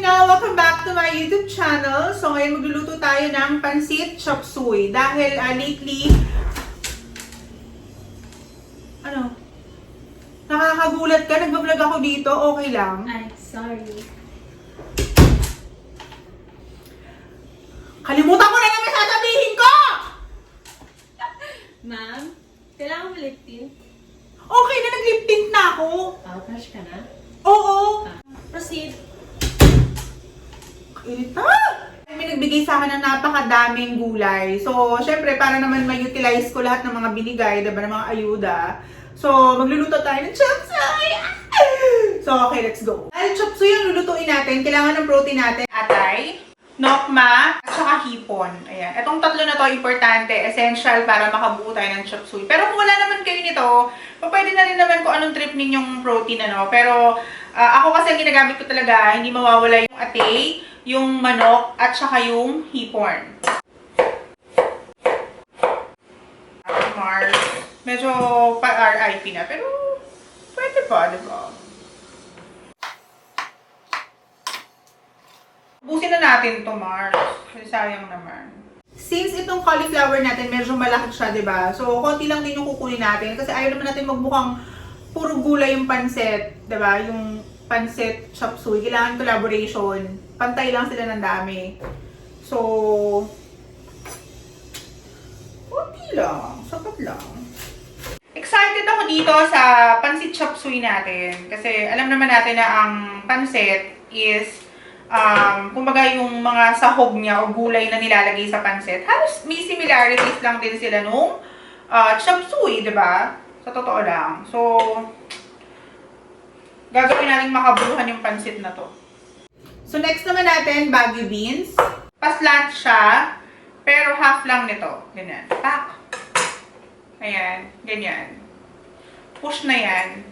Now, welcome back to my YouTube channel. So ngayon magluluto tayo ng Pancit Chopsuey. Dahil lately, nakakagulat ka, nagbablog ako dito, okay lang? Ay, sorry. Kalimutan ko na naman sasabihin ko! Ma'am, kailangan mo lip tint? Okay na, nag-lip tint na ako. Brush ka na? Oo. Proceed. Ito! May nagbigay sa akin ng napakadaming gulay. So, syempre, para naman ma-utilize ko lahat ng mga binigay, diba, ng mga ayuda. So, magluluto tayo ng chopsuey! So, okay, let's go. Dahil chopsuey ang lulutuin natin, kailangan ng protein natin. Atay, nokma, at saka hipon. Ayan. Itong tatlo na to, importante, essential para makabuo tayo ng chopsuey. Pero kung wala naman kayo nito, pwede na rin naman kung anong trip ninyong protein, ano. Pero, ako kasi ang ginagamit ko talaga, hindi mawawala yung atay, yung manok, at saka yung hipon. Mars. Medyo pa-RIP na, pero pwede pa, diba? Ubusin na natin to, Mars. Kasi sayang naman. Since itong cauliflower natin, medyo malaki siya, diba? So, konti lang din yung kukunin natin. Kasi ayaw naman natin magmukhang puro gulay yung pancit, diba? Yung Pancit Chopsuey. Kailangan collaboration. Pantay lang sila ng dami. So, konti lang. Sapat lang. Excited ako dito sa Pancit Chopsuey natin. Kasi alam naman natin na ang pancit is, kumbaga yung mga sahog niya o gulay na nilalagay sa pancit. Halos may similarities lang din sila nung chopsuey, diba? Sa totoo lang. So, gagawin natin makabuhan yung pancit na to. So, next naman natin, Baguio beans. Paslant siya, pero half lang nito. Ganyan. Pak! Ayan. Ganyan. Push na yan.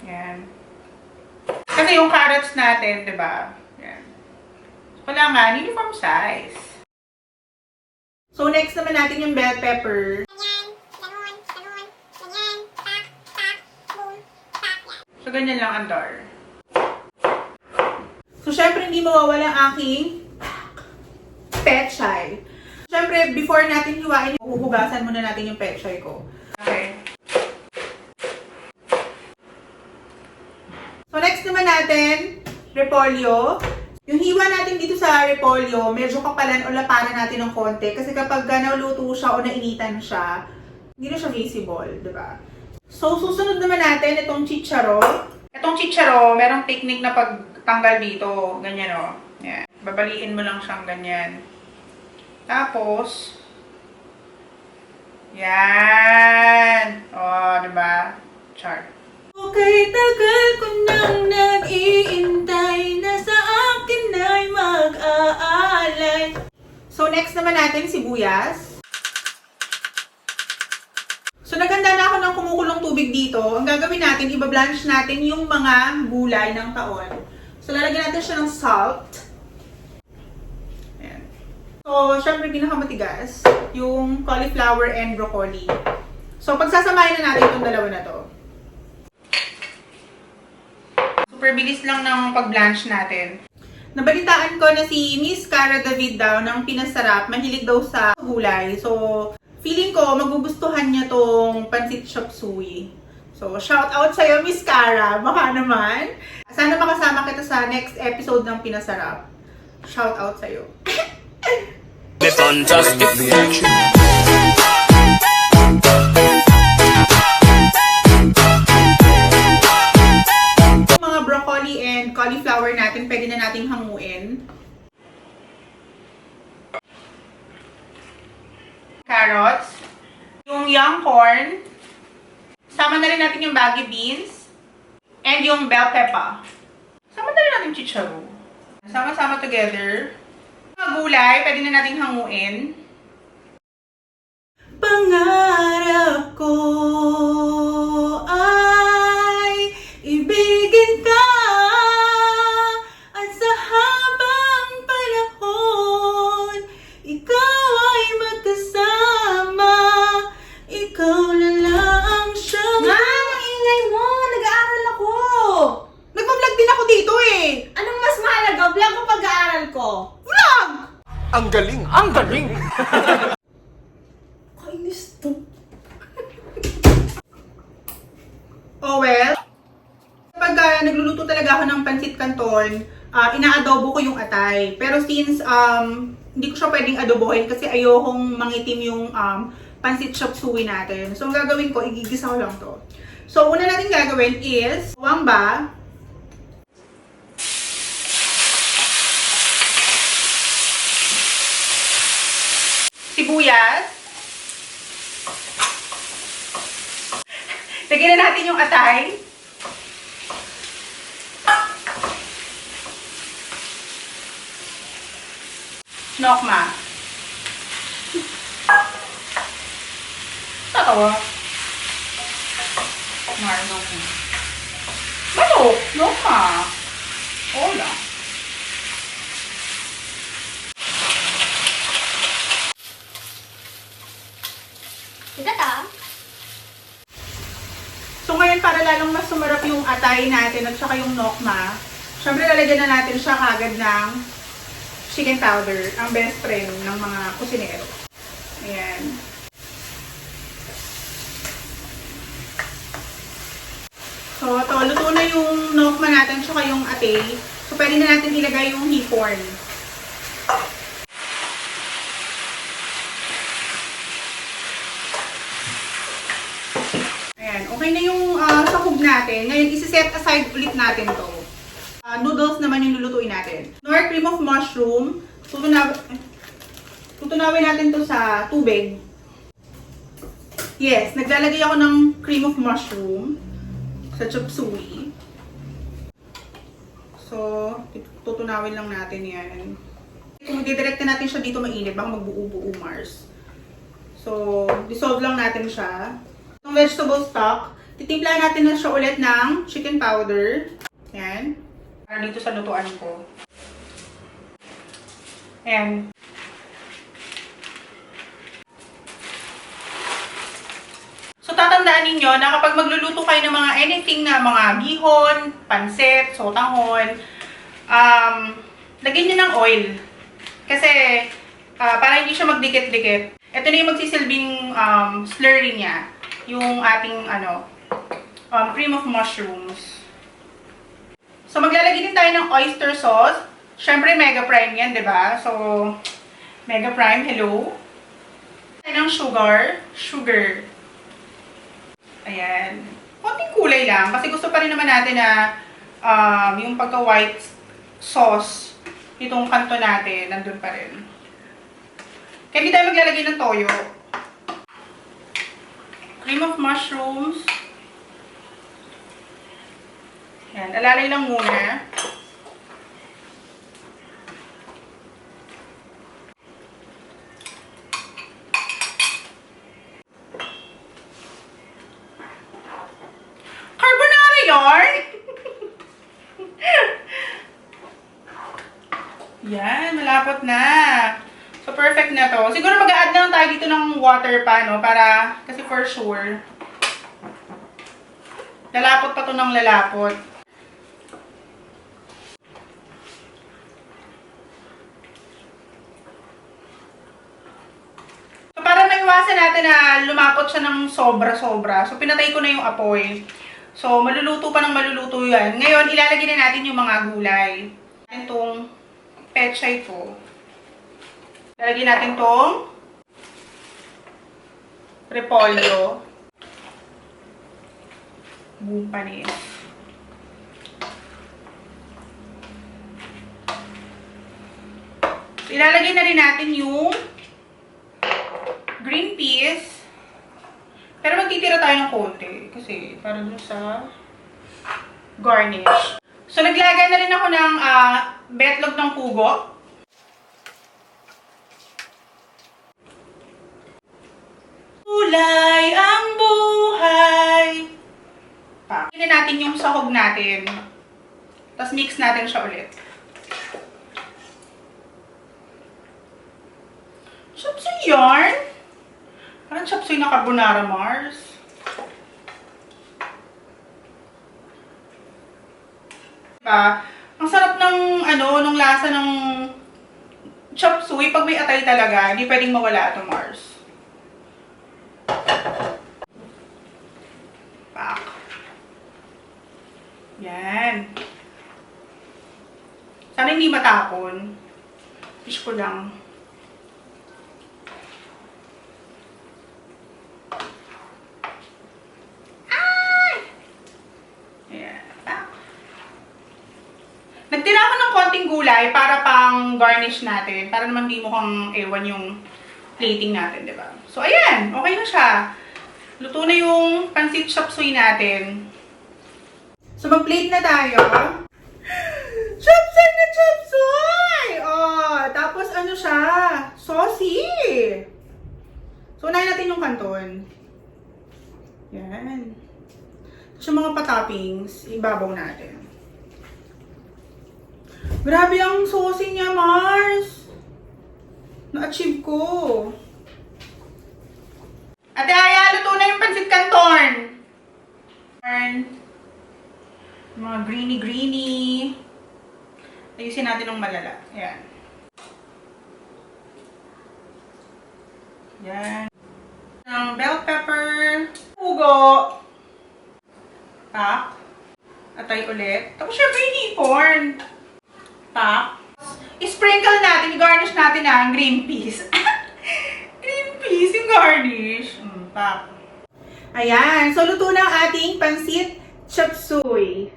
Ayan. Kasi yung carrots natin, diba? Ayan. Kailangan, uniform size. So, next naman natin yung bell pepper. So, ganyan lang ang dar. So, syempre, hindi mawawala ang aking pechay. Syempre, before natin hiwain, huhugasan muna natin yung pechay ko. Okay. So, next naman natin, repolyo. Yung hiwa natin dito sa repolyo, medyo kapalan o lapanan natin ng konti. Kasi kapag naluto siya o nainitan siya, hindi na siya visible, diba? So, susunod naman natin itong chicharo. Itong chicharo, merong technique na pagtanggal dito. Ganyan o. Yan. Babaliin mo lang siyang ganyan. Tapos, yan. O, diba? Char. Okay, tagal ko nang nag-iintay na sa akin ay mag-aalay. So, next naman natin, sibuyas. So, naghanda na ako ng kumukulong tubig dito. Ang gagawin natin, ibablanch natin yung mga gulay ng taon. So, lalagyan natin siya ng salt. Ayan. So, syempre, pinakamatigas, yung cauliflower and broccoli. So, pagsasamahin na natin itong dalawa na to. Super bilis lang ng pag-blanch natin. Nabalitaan ko na si Miss Cara David daw ng Pinasarap, mahilig daw sa gulay. So, feeling ko, magugustuhan niya tong Pancit Chopsuey. So, shout out sa'yo, Miss Cara. Baka naman. Sana makasama kita sa next episode ng Pinasarap. Shout out sa'yo. Fantastic reaction. Yung mga broccoli and cauliflower natin, pwede na nating hanguin. Carrots, yung young corn, sama na rin natin yung baggy beans, and yung bell pepper. Sama na rin natin chicharo. Sama-sama together. Mga gulay, pwede na nating hanguin. Pangarap ko ay ibigin ka at sa habang panahon ikaw ay magkasama, ikaw na lang siya. Ma'am, ang ingay mo! Nag-aaral ako! Nagpa-vlog din ako dito eh! Ang galing! Ang galing! Kainis to. Oh well, kapag nagluluto talaga ako ng pancit canton, ina-adobo ko yung atay. Pero since hindi ko siya pwedeng adobohin kasi ayokong mangitim yung pancit chopsuey natin. So ang gagawin ko, igigisa ko lang to. So una natin gagawin is wamba, sibuyas, lagyan na natin yung atay, nokma, tatawa, nokma, manok, nokma, hola. So ngayon, para lalong mas sumarap yung atay natin at saka yung nokma, syempre lalagyan na natin siya kagad ng chicken powder, ang best friend ng mga kusinero. Ayan. So ito, luto na yung nokma natin at saka yung atay. So pwede na natin ilagay yung hipon. Okay na yung sahog natin. Ngayon, isi-set aside ulit natin to. Noodles naman yung lulutuin natin. Nor cream of mushroom. Tutunawin natin to sa tubig. Yes, naglalagay ako ng cream of mushroom sa chopsuey. So, tutunawin lang natin yan. Kung didirekta natin siya dito mainit, baka magbuo-buo Mars. So, dissolve lang natin siya. Yung vegetable stock, titimplahan natin na siya ulit ng chicken powder. Ayan. Para dito sa lutuan ko. Ayan. So, tatandaan ninyo na kapag magluluto kayo ng mga anything na mga bihon, pansit, sotanghon, lagyan nyo ng oil. Kasi, para hindi siya magdikit-dikit. Ito na yung magsisilbing slurry niya. Yung ating cream of mushrooms. So maglalagay din tayo ng oyster sauce. Syempre mega prime yan, 'di ba? So mega prime, hello. Tayo ng sugar. Ayan. Konting kulay lang kasi gusto pa rin naman natin na yung pagka-white sauce itong kanto natin nandun pa rin. Kaya hindi tayo maglalagay ng toyo. Cream of mushrooms. Yan, alalay lang muna. Carbonara yarn! Yan, malapot na. So, perfect na to. Siguro mag-a-add na lang tayo dito ng water pa, no? Para, kasi for sure, lalapot pa to ng lalapot. So, para maiwasan natin na lumapot siya ng sobra-sobra, so, pinatay ko na yung apoy. So, maluluto pa ng maluluto yan. Ngayon, ilalagay na natin yung mga gulay. Itong pechay ko. Lalagyan natin tong repolyo. Buong panis. So, ilalagay na rin natin yung green peas. Pero magtitira tayo ng konti. Kasi para dun sa garnish. So, naglagay na rin ako ng betlog ng pugo. Kulay ang buhay. Pakinin natin yung sahog natin. Tapos mix natin siya ulit. Chopsuey yarn? Parang chopsuey na carbonara, Mars. Diba? Ang sarap ng, nung lasa ng Chopsuey, pag may atay talaga, hindi pwedeng mawala ito, Mars. Pak. Yan. Sana hindi matapon. Fish ko lang. Nagtira ako ng konting gulay para pang garnish natin. Para naman di mukhang ewan yung plating natin, di ba? So, ayan. Okay na siya. Luto na yung pancit chopsuey natin. So, mag-plate na tayo. Chopsuey na chopsuey! Oh, tapos ano siya? Saucy! So, unahin natin yung kanton. Yan. Tapos yung mga pa-toppings, ibabaw natin. Grabe ang saucy niya, Mars! Na-achieve ko. Ate Aya, luto na yung pancit canton. Mga greeny-greeny. Ayusin natin ng malala. Ayan. Yan. Ng bell pepper. Pugo. Tak. Atay ulit. Tapos syempre hipon. Tak. I-sprinkle natin, i-garnish natin ang green peas. Green peas yung garnish. Tak. Ayan. So, luto na ang ating pancit chopsuey.